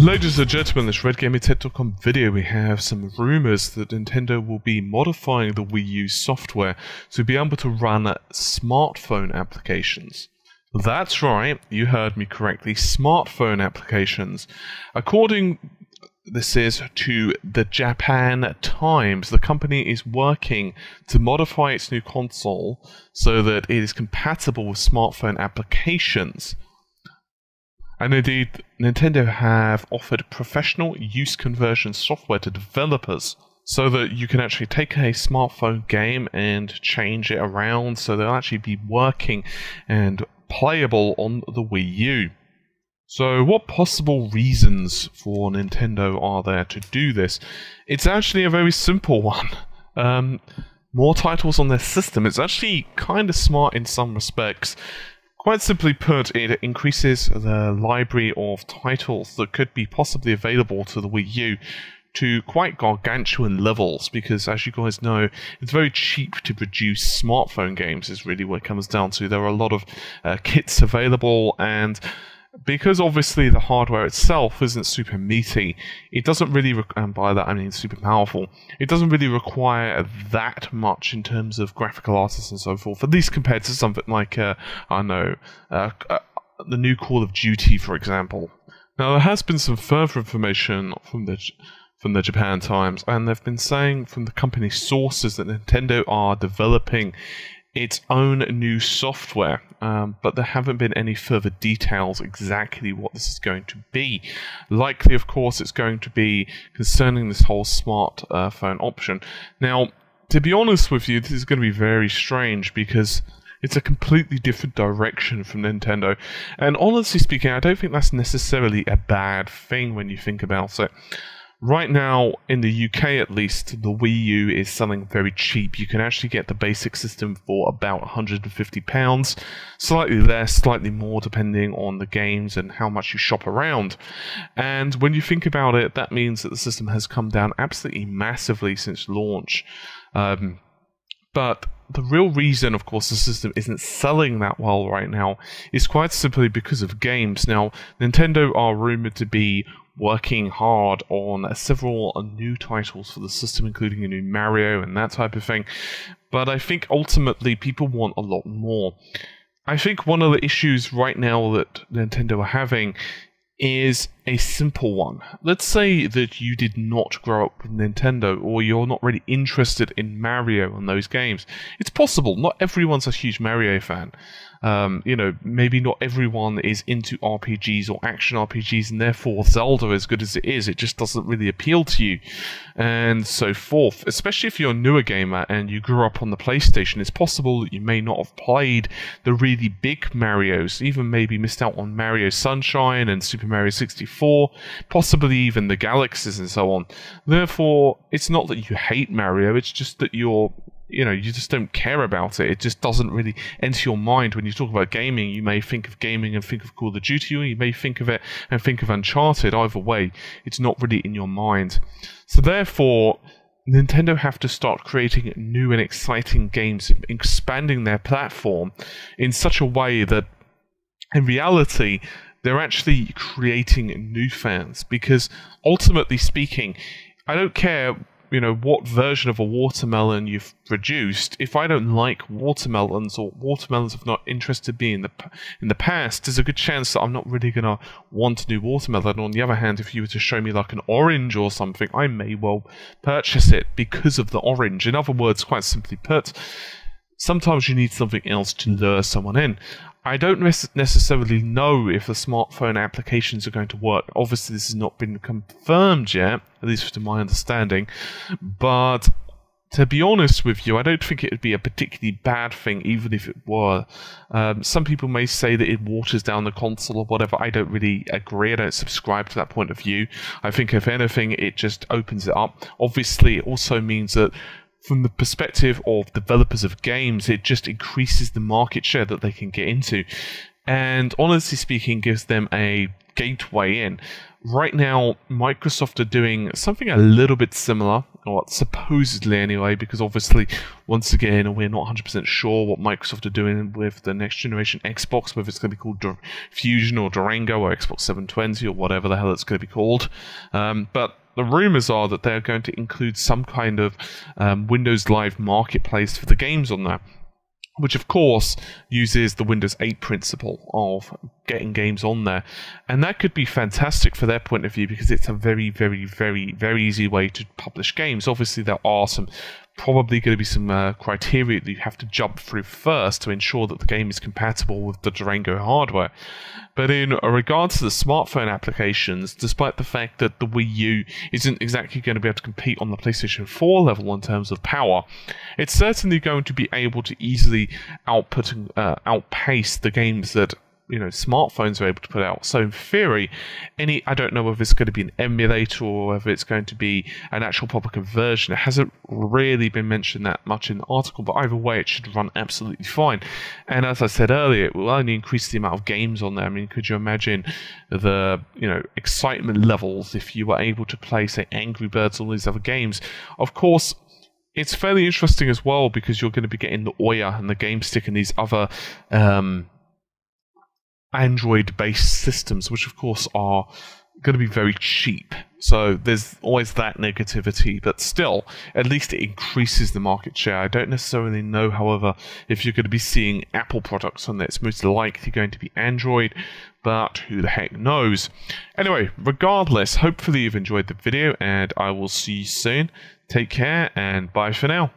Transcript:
Ladies and gentlemen, this RedGaming.com video, we have some rumours that Nintendo will be modifying the Wii U software to be able to run smartphone applications. That's right, you heard me correctly, smartphone applications. According this is to the Japan Times, the company is working to modify its new console so that it is compatible with smartphone applications. And indeed, Nintendo have offered professional use conversion software to developers so that you can actually take a smartphone game and change it around so they'll actually be working and playable on the Wii U. So what possible reasons for Nintendo are there to do this? It's actually a very simple one. More titles on their system. It's actually kind of smart in some respects. Quite simply put, it increases the library of titles that could be possibly available to the Wii U to quite gargantuan levels, because as you guys know, it's very cheap to produce smartphone games is really what it comes down to. There are a lot of kits available, and because obviously the hardware itself isn't super meaty, it doesn't really, and by that I mean super powerful, it doesn't really require that much in terms of graphical artists and so forth, at least compared to something like, the new Call of Duty, for example. Now, there has been some further information from the Japan Times, and they've been saying from the company sources that Nintendo are developing its own new software, but there haven't been any further details exactly what this is going to be. Likely, of course, it's going to be concerning this whole smartphone option. Now, to be honest with you, this is going to be very strange because it's a completely different direction from Nintendo. And honestly speaking, I don't think that's necessarily a bad thing when you think about it. Right now, in the UK at least, the Wii U is selling very cheap. You can actually get the basic system for about £150, slightly less, slightly more, depending on the games and how much you shop around. And when you think about it, that means that the system has come down absolutely massively since launch. But the real reason, of course, the system isn't selling that well right now is quite simply because of games. Now, Nintendo are rumored to be working hard on several new titles for the system, including a new Mario and that type of thing. But I think ultimately people want a lot more. I think one of the issues right now that Nintendo are having is a simple one. Let's say that you did not grow up with Nintendo, or you're not really interested in Mario and those games. It's possible. Not everyone's a huge Mario fan. Maybe not everyone is into RPGs or action RPGs, and therefore Zelda, as good as it is, it just doesn't really appeal to you, and so forth. Especially if you're a newer gamer and you grew up on the PlayStation, it's possible that you may not have played the really big Marios, even maybe missed out on Mario Sunshine and Super Mario 64, possibly even the Galaxies and so on. Therefore, it's not that you hate Mario, it's just that you just don't care about it. It just doesn't really enter your mind. When you talk about gaming, you may think of gaming and think of Call of Duty, or you may think of it and think of Uncharted. Either way, it's not really in your mind. So therefore, Nintendo have to start creating new and exciting games, expanding their platform in such a way that, in reality, they're actually creating new fans. Because ultimately speaking, I don't care what version of a watermelon you've produced. If I don't like watermelons, or watermelons have not interested me in the past, there's a good chance that I'm not really going to want a new watermelon. On the other hand, if you were to show me like an orange or something, I may well purchase it because of the orange. In other words, quite simply put, sometimes you need something else to lure someone in. I don't necessarily know if the smartphone applications are going to work. Obviously, this has not been confirmed yet, at least to my understanding. But to be honest with you, I don't think it would be a particularly bad thing, even if it were. Some people may say that it waters down the console or whatever. I don't really agree. I don't subscribe to that point of view. I think, if anything, it just opens it up. Obviously, it also means that from the perspective of developers of games, it just increases the market share that they can get into. And honestly speaking, gives them a gateway in. Right now, Microsoft are doing something a little bit similar, or supposedly anyway, because obviously, once again, we're not 100% sure what Microsoft are doing with the next generation Xbox, whether it's going to be called Fusion or Durango or Xbox 720 or whatever the hell it's going to be called. But the rumors are that they're going to include some kind of Windows Live marketplace for the games on there, which of course uses the Windows 8 principle of getting games on there. And that could be fantastic for their point of view, because it's a very, very, very, very easy way to publish games. Obviously, there are probably going to be some criteria that you have to jump through first to ensure that the game is compatible with the Durango hardware. But in regards to the smartphone applications, despite the fact that the Wii U isn't exactly going to be able to compete on the PlayStation 4 level in terms of power, it's certainly going to be able to easily outpace the games that smartphones are able to put out. So in theory, I don't know whether it's going to be an emulator or whether it's going to be an actual proper conversion. It hasn't really been mentioned that much in the article, but either way, it should run absolutely fine. And as I said earlier, it will only increase the amount of games on there. I mean, could you imagine the excitement levels if you were able to play, say, Angry Birds or all these other games? Of course, it's fairly interesting as well, because you're going to be getting the Ouya and the Game Stick and these other Android-based systems, which of course are going to be very cheap. So there's always that negativity, but still, at least it increases the market share. I don't necessarily know, however, if you're going to be seeing Apple products on there. It's most likely going to be Android, but who the heck knows. Anyway, regardless, hopefully you've enjoyed the video, and I will see you soon. Take care, and bye for now.